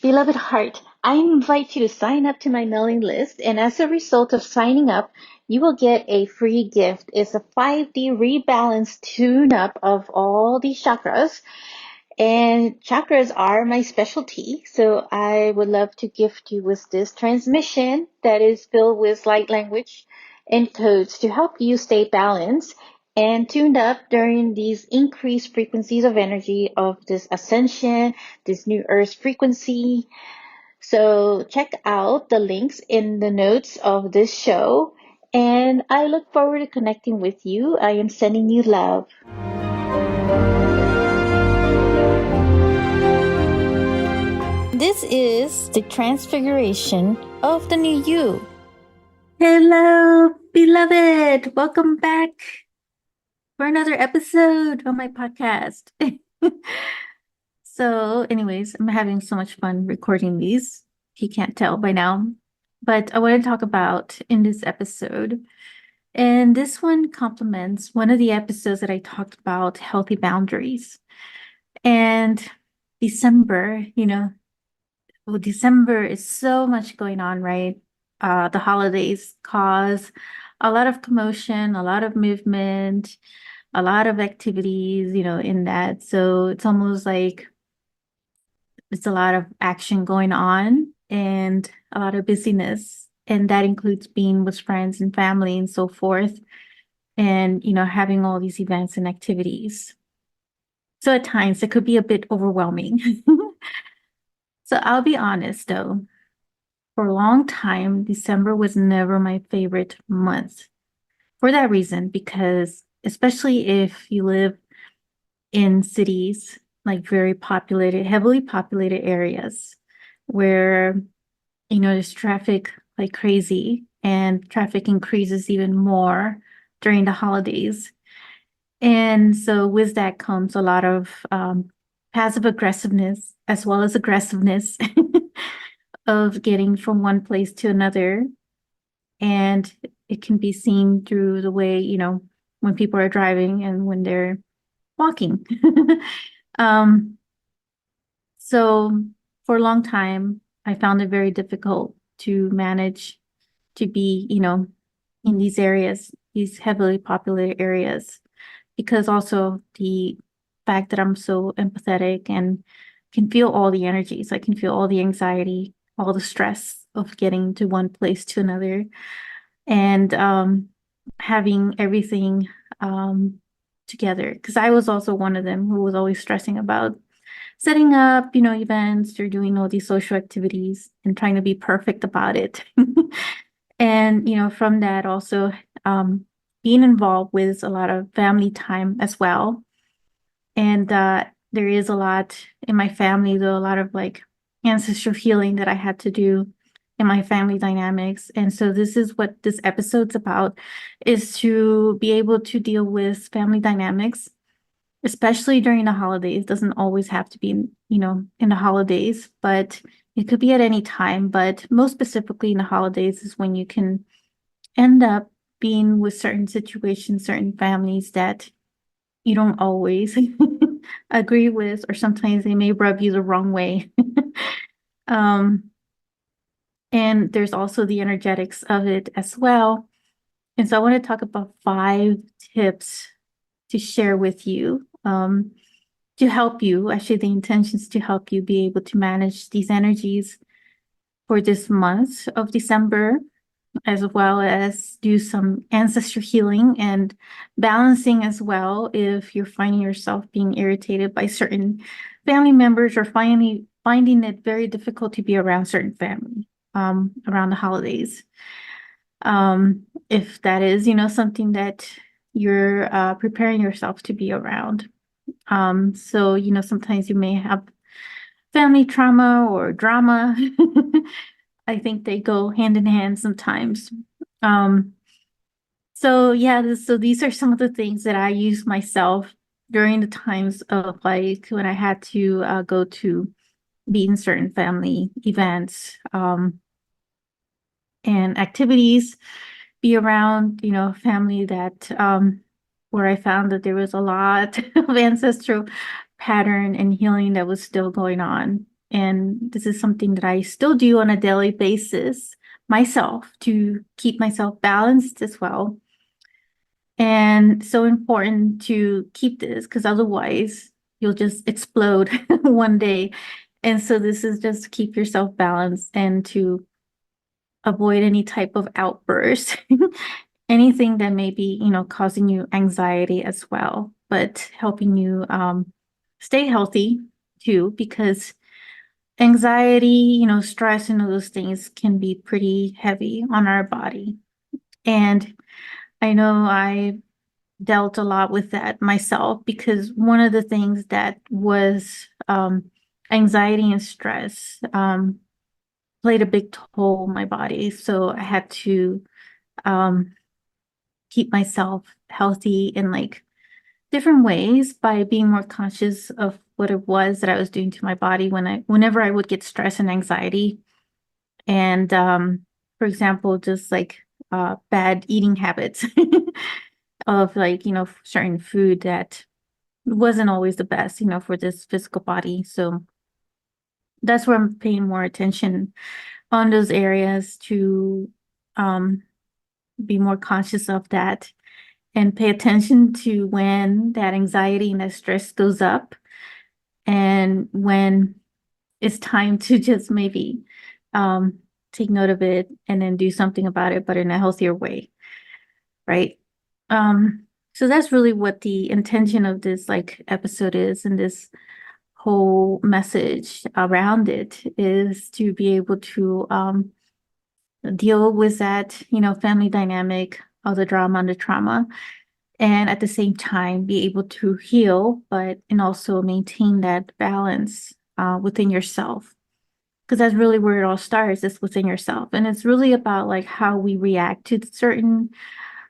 Beloved heart, I invite you to sign up to my mailing list, and as a result of signing up, you will get a free gift. It's a 5D rebalance tune up of all the chakras, and chakras are my specialty. So I would love to gift you with this transmission that is filled with light language and codes to help you stay balanced and tuned up during these increased frequencies of energy of this ascension, this new earth frequency. So check out the links in the notes of this show. And I look forward to connecting with you. I am sending you love. This is the transfiguration of the new you. Hello, beloved. Welcome back for another episode on my podcast. Anyways, I'm having so much fun recording these. If you can't tell by now. But I want to talk about in this episode. And this one complements one of the episodes that I talked about healthy boundaries. And December, December is so much going on, right? The holidays cause a lot of commotion, a lot of movement, a lot of activities, in that. So it's almost like it's a lot of action going on and a lot of busyness. And that includes being with friends and family and so forth. And, having all these events and activities. So at times it could be a bit overwhelming. So I'll be honest though, for a long time, December was never my favorite month. For that reason, because especially if you live in cities, like very populated, heavily populated areas where, there's traffic like crazy and traffic increases even more during the holidays. And so with that comes a lot of passive aggressiveness as well as aggressiveness of getting from one place to another. And it can be seen through the way, when people are driving and when they're walking. um, so for a long time, I found it very difficult to manage to be, in these areas, these heavily populated areas, because also the fact that I'm so empathetic and can feel all the energies. I can feel all the anxiety, all the stress of getting to one place to another, and having everything together. Because I was also one of them who was always stressing about setting up, events or doing all these social activities and trying to be perfect about it. And, from that also being involved with a lot of family time as well. And there is a lot in my family, though, a lot of like ancestral healing that I had to do in my family dynamics. And so this is what this episode's about, is to be able to deal with family dynamics, especially during the holidays. It doesn't always have to be, in the holidays, but it could be at any time. But most specifically in the holidays is when you can end up being with certain situations, certain families that you don't always agree with, or sometimes they may rub you the wrong way. um, and there's also the energetics of it as well. And so I want to talk about 5 tips to share with you, to help you. Actually, the intentions to help you be able to manage these energies for this month of December, as well as do some ancestral healing and balancing as well if you're finding yourself being irritated by certain family members or finding it very difficult to be around certain family around the holidays. If that is, something that you're preparing yourself to be around. So, sometimes you may have family trauma or drama. I think they go hand in hand sometimes. Um, so yeah, so these are some of the things that I use myself during the times of like when I had to go to be in certain family events and activities, be around, family that where I found that there was a lot of ancestral pattern and healing that was still going on. And this is something that I still do on a daily basis myself to keep myself balanced as well. And so important to keep this because otherwise you'll just explode one day. And so this is just to keep yourself balanced and to avoid any type of outburst, anything that may be, causing you anxiety as well, but helping you stay healthy too, because anxiety, stress and all those things can be pretty heavy on our body. And I know I dealt a lot with that myself because one of the things that was anxiety and stress played a big toll on my body. So I had to um, keep myself healthy in like different ways by being more conscious of what it was that I was doing to my body whenever I would get stress and anxiety. And for example, just like bad eating habits of like, certain food that wasn't always the best, for this physical body. So that's where I'm paying more attention on those areas to um, be more conscious of that and pay attention to when that anxiety and that stress goes up and when it's time to just maybe um, take note of it and then do something about it, but in a healthier way, right? Um, so that's really what the intention of this like episode is, and this whole message around it is to be able to deal with that, family dynamic, all the drama and the trauma, and at the same time be able to heal, but and also maintain that balance within yourself. Because that's really where it all starts, is within yourself. And it's really about like how we react to certain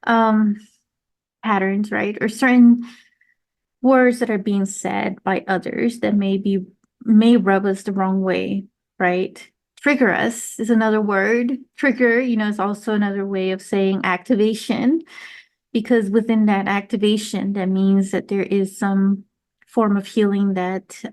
um patterns, right? Or certain words that are being said by others that may rub us the wrong way, right? Trigger us is another word. Trigger, is also another way of saying activation, because within that activation, that means that there is some form of healing that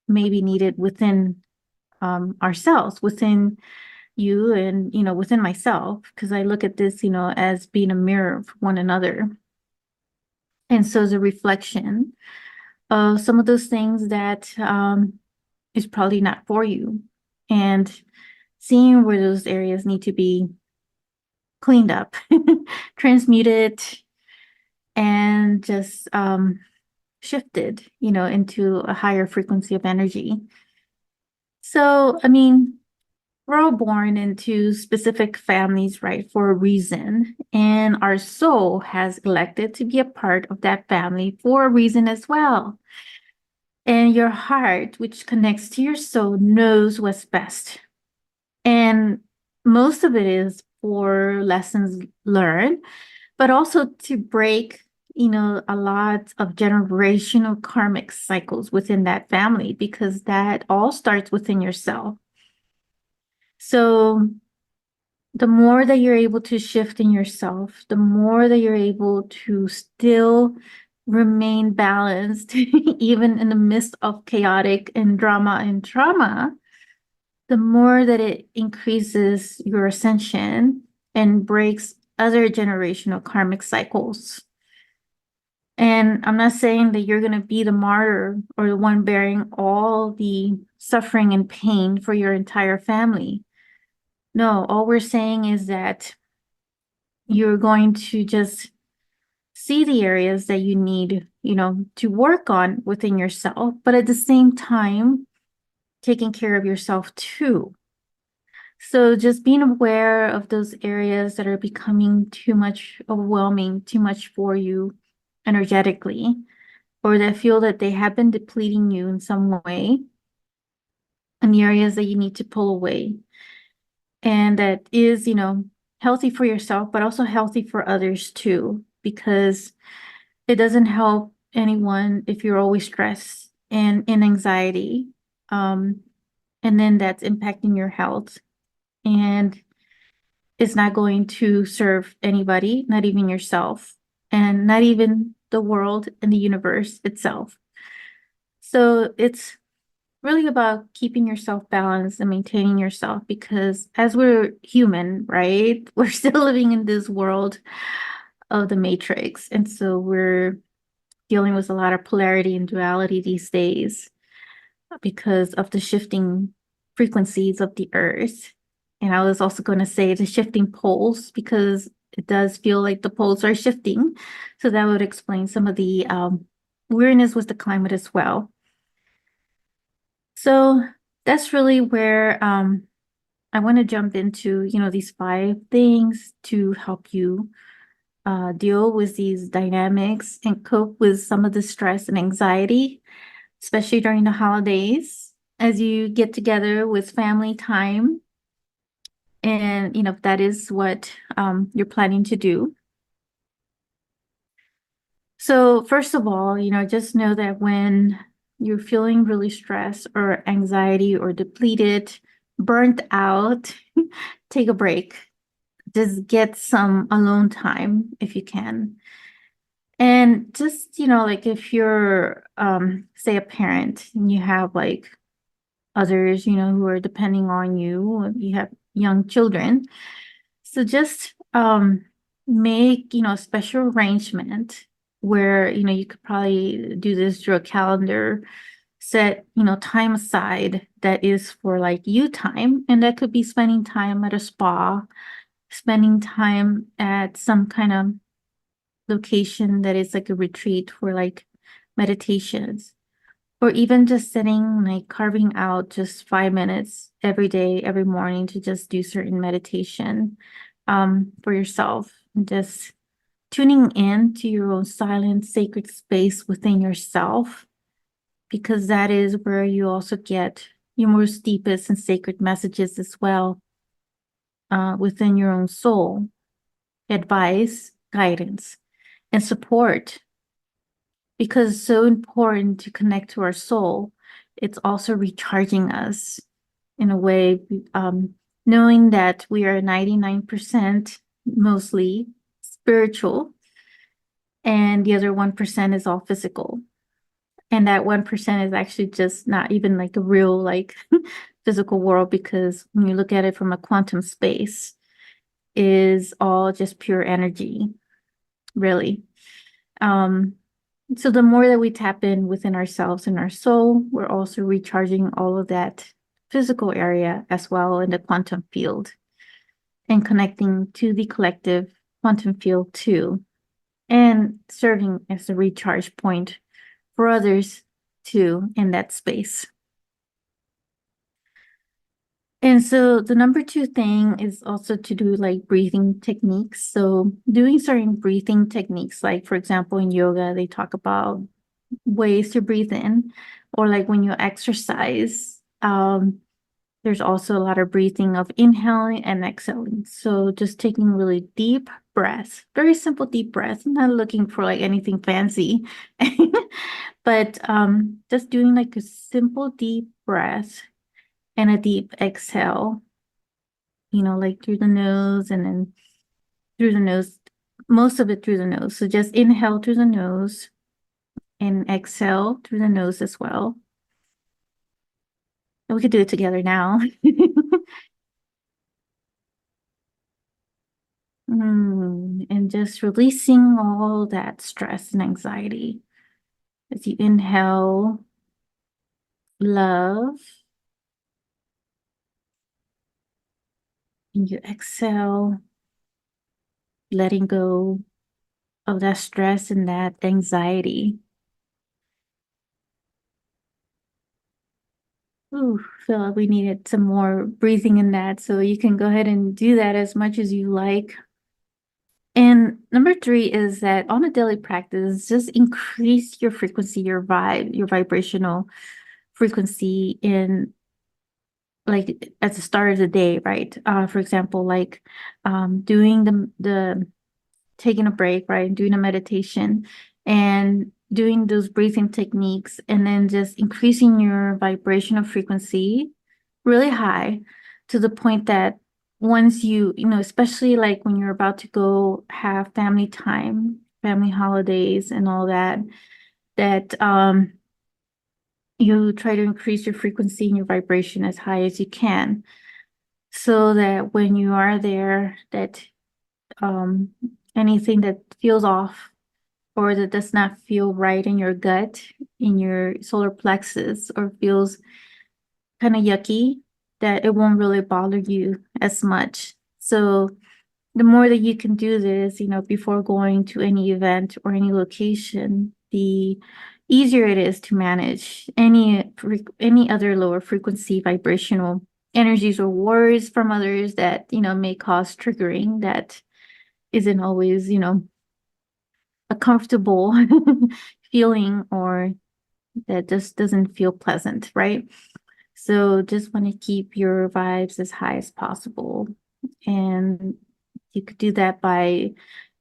may be needed within ourselves, within you and, within myself, because I look at this, as being a mirror for one another. And so as a reflection of some of those things that is probably not for you, and seeing where those areas need to be cleaned up, transmuted, and just shifted, into a higher frequency of energy. So, I mean, we're all born into specific families, right, for a reason. And our soul has elected to be a part of that family for a reason as well. And your heart, which connects to your soul, knows what's best. And most of it is for lessons learned, but also to break, a lot of generational karmic cycles within that family, because that all starts within yourself. So the more that you're able to shift in yourself, the more that you're able to still remain balanced, even in the midst of chaotic and drama and trauma, the more that it increases your ascension and breaks other generational karmic cycles. And I'm not saying that you're going to be the martyr or the one bearing all the suffering and pain for your entire family. No, all we're saying is that you're going to just see the areas that you need, to work on within yourself, but at the same time, taking care of yourself too. So just being aware of those areas that are becoming too much overwhelming, too much for you energetically, or that feel that they have been depleting you in some way, and the areas that you need to pull away. And that is, healthy for yourself, but also healthy for others too, because it doesn't help anyone if you're always stressed and in anxiety. Um, and then that's impacting your health. And it's not going to serve anybody, not even yourself, and not even the world and the universe itself. So it's really about keeping yourself balanced and maintaining yourself because as we're human, right, we're still living in this world of the matrix. And so we're dealing with a lot of polarity and duality these days because of the shifting frequencies of the earth. And I was also going to say the shifting poles because it does feel like the poles are shifting. So that would explain some of the weirdness with the climate as well. So that's really where I want to jump into, these five things to help you deal with these dynamics and cope with some of the stress and anxiety, especially during the holidays as you get together with family time. And, if that is what you're planning to do. So, first of all, just know that when you're feeling really stressed or anxiety or depleted, burnt out, take a break. Just get some alone time if you can. And just, like if you're, say, a parent and you have like others, who are depending on you, you have young children. So just make, a special arrangement where, you could probably do this through a calendar, set, time aside that is for like you time. And that could be spending time at a spa, spending time at some kind of location that is like a retreat for like meditations or even just sitting, like carving out just 5 minutes every day, every morning to just do certain meditation for yourself. And just tuning in to your own silent, sacred space within yourself, because that is where you also get your most deepest and sacred messages as well, within your own soul, advice, guidance, and support because it's so important to connect to our soul. It's also recharging us in a way, knowing that we are 99% mostly spiritual, and the other 1% is all physical. And that 1% is actually just not even like a real, like, physical world, because when you look at it from a quantum space, is all just pure energy, really. Um, So the more that we tap in within ourselves and our soul, we're also recharging all of that physical area as well in the quantum field and connecting to the collective quantum field too, and serving as a recharge point for others too in that space. And so the number two thing is also to do like breathing techniques. So doing certain breathing techniques, like for example, in yoga, they talk about ways to breathe in, or like when you exercise, there's also a lot of breathing of inhaling and exhaling. So just taking really deep breaths, very simple deep breaths. I'm not looking for like anything fancy, but just doing like a simple deep breath and a deep exhale, like through the nose and then through the nose, most of it through the nose. So just inhale through the nose and exhale through the nose as well. And we could do it together now. And just releasing all that stress and anxiety as you inhale love and you exhale, letting go of that stress and that anxiety. Ooh, feel like we needed some more breathing in that. So you can go ahead and do that as much as you like. And number three is that on a daily practice, just increase your frequency, your vibe, your vibrational frequency in like at the start of the day, right? For example, like doing the taking a break, right? Doing a meditation and doing those breathing techniques and then just increasing your vibrational frequency really high to the point that once especially like when you're about to go have family time, family holidays and all that, that you try to increase your frequency and your vibration as high as you can so that when you are there, that um, anything that feels off or that does not feel right in your gut, in your solar plexus, or feels kind of yucky, that it won't really bother you as much. So the more that you can do this, before going to any event or any location, the easier it is to manage any other lower frequency vibrational energies or words from others that, may cause triggering that isn't always, a comfortable feeling or that just doesn't feel pleasant, right? So just want to keep your vibes as high as possible. And you could do that by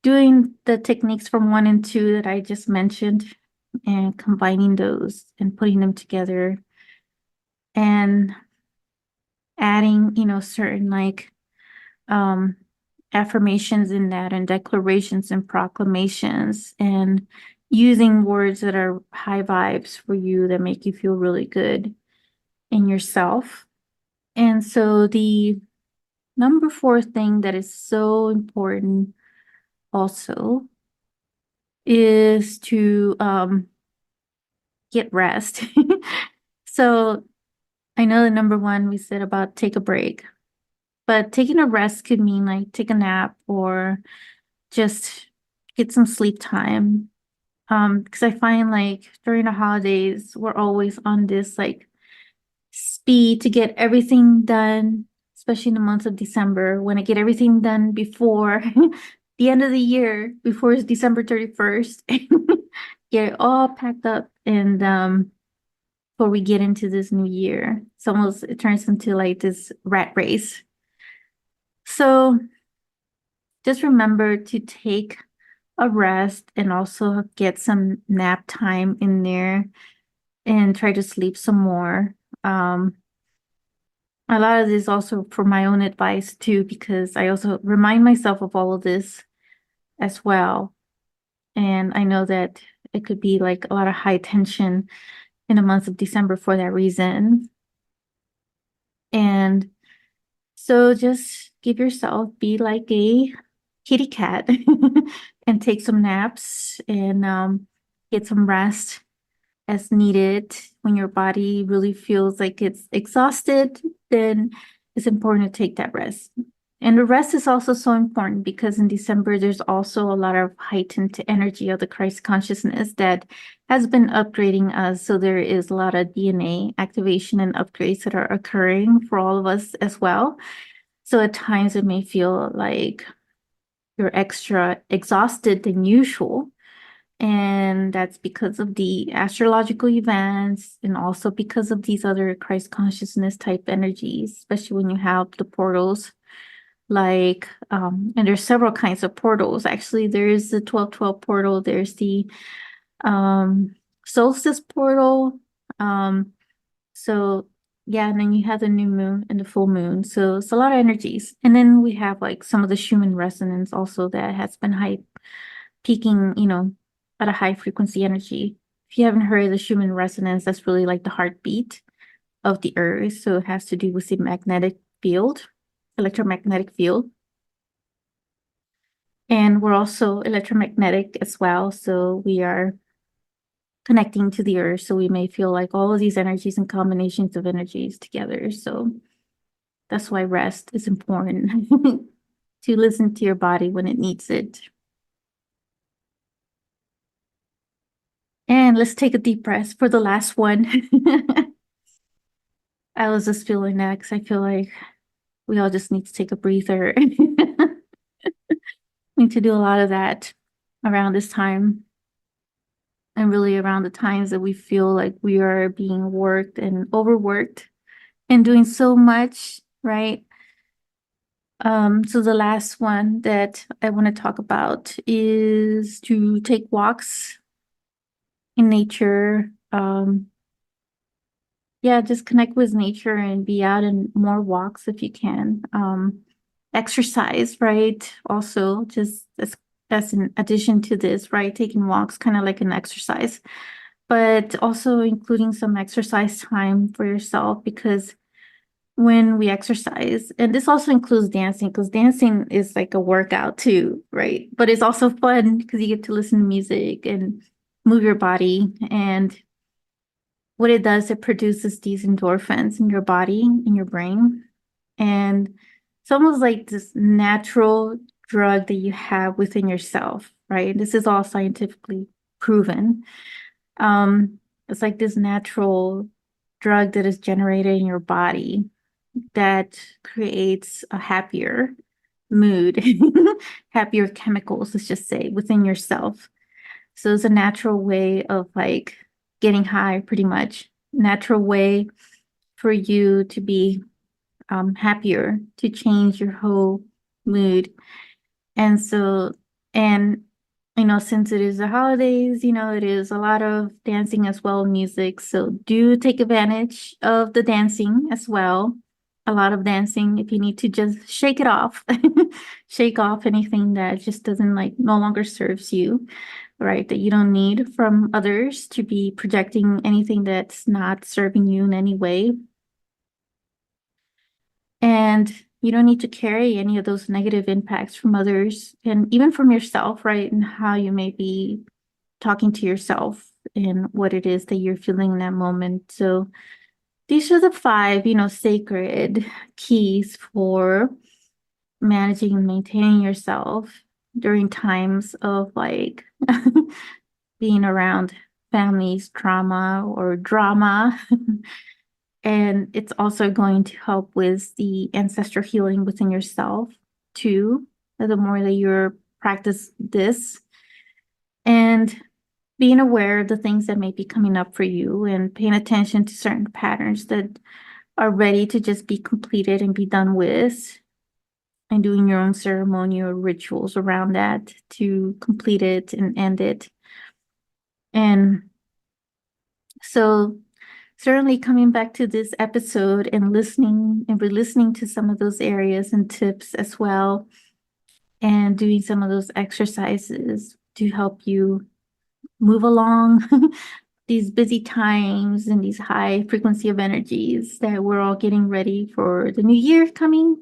doing the techniques from 1 and 2 that I just mentioned and combining those and putting them together and adding, certain like um affirmations in that and declarations and proclamations and using words that are high vibes for you that make you feel really good in yourself. And so the number 4 thing that is so important also is to get rest. So I know the number 1 we said about take a break, but taking a rest could mean like take a nap or just get some sleep time. Because I find like during the holidays, we're always on this like speed to get everything done, especially in the month of December, when I get everything done before the end of the year, before it's December 31st, get it all packed up and before we get into this new year. It turns into like this rat race. So just remember to take a rest and also get some nap time in there and try to sleep some more. Um, a lot of this also for my own advice too, because I also remind myself of all of this as well. And I know that it could be like a lot of high tension in the month of December for that reason. And so just give yourself, be like a kitty cat and take some naps and get some rest as needed. When your body really feels like it's exhausted, then it's important to take that rest. And the rest is also so important because in December, there's also a lot of heightened energy of the Christ consciousness that has been upgrading us. So there is a lot of DNA activation and upgrades that are occurring for all of us as well. So at times it may feel like you're extra exhausted than usual. And that's because of the astrological events and also because of these other Christ consciousness type energies, especially when you have the portals like and there's several kinds of portals. Actually, there's the 1212 portal, there's the um solstice portal. Um so yeah, and then you have the new moon and the full moon. So it's a lot of energies. And then we have like some of the Schumann resonance also that has been high peaking, at a high frequency energy. If you haven't heard of the Schumann resonance, that's really like the heartbeat of the earth. So it has to do with the magnetic field, electromagnetic field. And we're also electromagnetic as well. So we are connecting to the earth. So we may feel like all of these energies and combinations of energies together. So that's why rest is important to listen to your body when it needs it. And let's take a deep breath for the last one. I was just feeling that because I feel like we all just need to take a breather. Need to do a lot of that around this time and really around the times that we feel like we are being worked and overworked and doing so much, right? So the last one that I want to talk about is to take walks in nature. Yeah, just connect with nature and be out in more walks if you can. Exercise, right? Also, just as an addition to this, right? Taking walks, kind of like an exercise. but also including some exercise time for yourself, because when we exercise, and this also includes dancing, because dancing is like a workout too, right? But it's also fun because you get to listen to music and move your body. And what it does, it produces these endorphins in your body, in your brain. And it's almost like this natural drug that you have within yourself, right? This is all scientifically proven. It's like this natural drug that is generated in your body that creates a happier mood, happier chemicals, let's just say, within yourself. So it's a natural way of like getting high, pretty much. Natural way for you to be happier, to change your whole mood. And so, and since it is the holidays, it is a lot of dancing as well, music. So do take advantage of the dancing as well. A lot of dancing if you need to just shake it off, shake off anything that just doesn't like no longer serves you, right? That you don't need from others to be projecting anything that's not serving you in any way. And you don't need to carry any of those negative impacts from others and even from yourself, right? And how you may be talking to yourself and what it is that you're feeling in that moment. So these are the five, sacred keys for managing and maintaining yourself during times of like being around family's trauma or drama. And it's also going to help with the ancestral healing within yourself too, the more that you practice this. And being aware of the things that may be coming up for you and paying attention to certain patterns that are ready to just be completed and be done with, and doing your own ceremonial rituals around that to complete it and end it. And so certainly coming back to this episode and listening and re-listening to some of those areas and tips as well, and doing some of those exercises to help you move along these busy times and these high frequency of energies that we're all getting ready for the new year coming,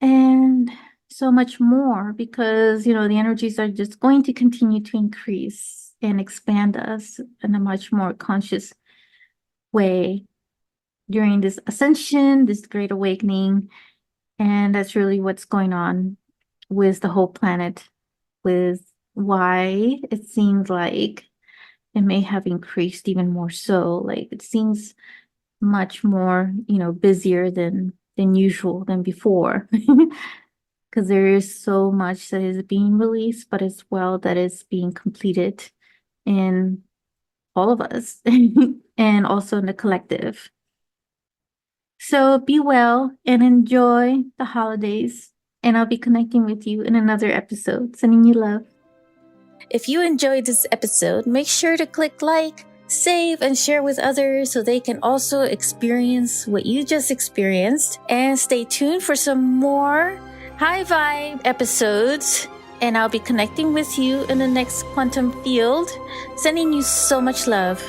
and so much more, because the energies are just going to continue to increase and expand us in a much more conscious way during this ascension, this great awakening. And that's really what's going on with the whole planet, with why it seems like it may have increased even more so. Like it seems much more, busier than usual, than before. Because there is so much that is being released, but as well that is being completed in all of us and also in the collective. So be well and enjoy the holidays. And I'll be connecting with you in another episode. Sending you love. If you enjoyed this episode, make sure to click like, save, and share with others so they can also experience what you just experienced. And stay tuned for some more high vibe episodes. And I'll be connecting with you in the next quantum field. Sending you so much love.